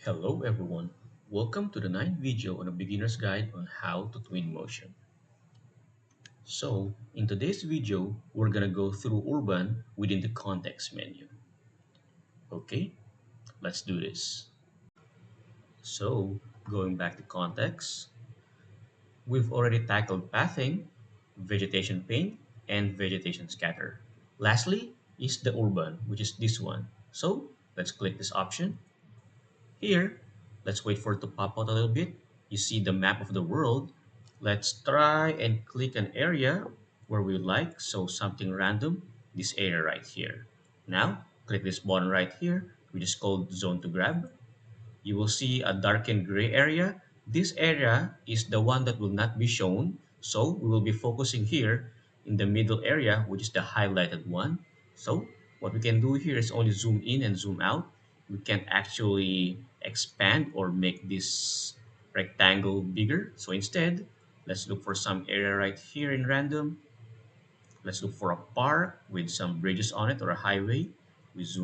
Hello everyone, welcome to the ninth video on a beginner's guide on how to Twinmotion. So, in today's video, we're gonna go through urban within the context menu. Okay, let's do this. So, going back to context, we've already tackled pathing, vegetation paint, and vegetation scatter. Lastly is the urban, which is this one. So, let's click this option. Here, let's wait for it to pop out a little bit. You see the map of the world. Let's try and click an area where we like, so something random, this area right here. Now, click this button right here, which is called zone to grab. You will see a darkened gray area. This area is the one that will not be shown, so we will be focusing here in the middle area, which is the highlighted one. So what we can do here is only zoom in and zoom out. We can actually expand or make this rectangle bigger. So instead, let's look for some area right here in random. Let's look for a park with some bridges on it or a highway. Let's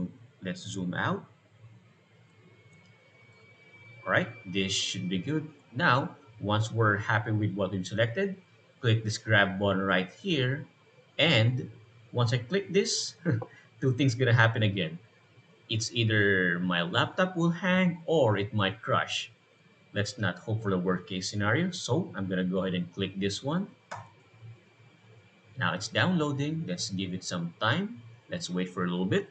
zoom out. All right, this should be good. Now, once we're happy with what we've selected, click this grab button right here. And once I click this, two things gonna happen again. It's either my laptop will hang or it might crash. Let's not hope for the worst case scenario. So I'm gonna go ahead and click this one. Now it's downloading. Let's give it some time. Let's wait for a little bit.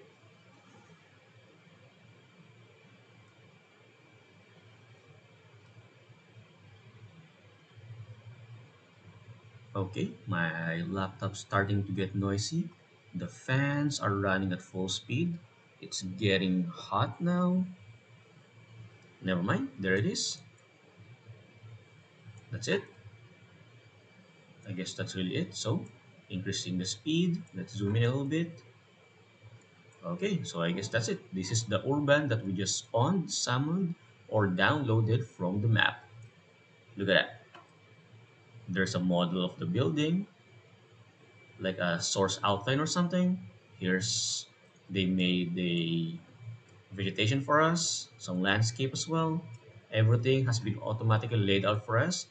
Okay, my laptop's starting to get noisy. The fans are running at full speed. It's getting hot now. Never mind, there it is. That's it. I guess that's really it. So, increasing the speed. Let's zoom in a little bit. Okay, so I guess that's it. This is the urban that we just spawned, summoned, or downloaded from the map. Look at that. There's a model of the building, like a source outline or something. Here's they made a vegetation for us, some landscape as well. Everything has been automatically laid out for us,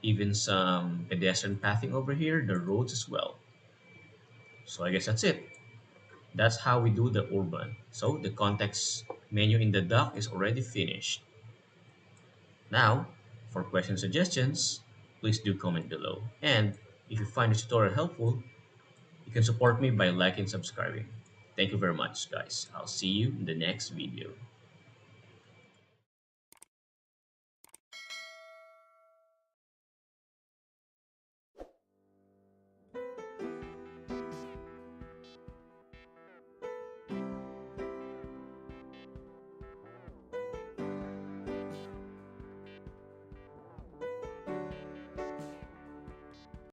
even some pedestrian pathing over here, the roads as well. So I guess that's it. That's how we do the urban. So the context menu in the dock is already finished. Now, for question suggestions, please do comment below. And if you find this tutorial helpful, you can support me by liking and subscribing. Thank you very much, guys. I'll see you in the next video.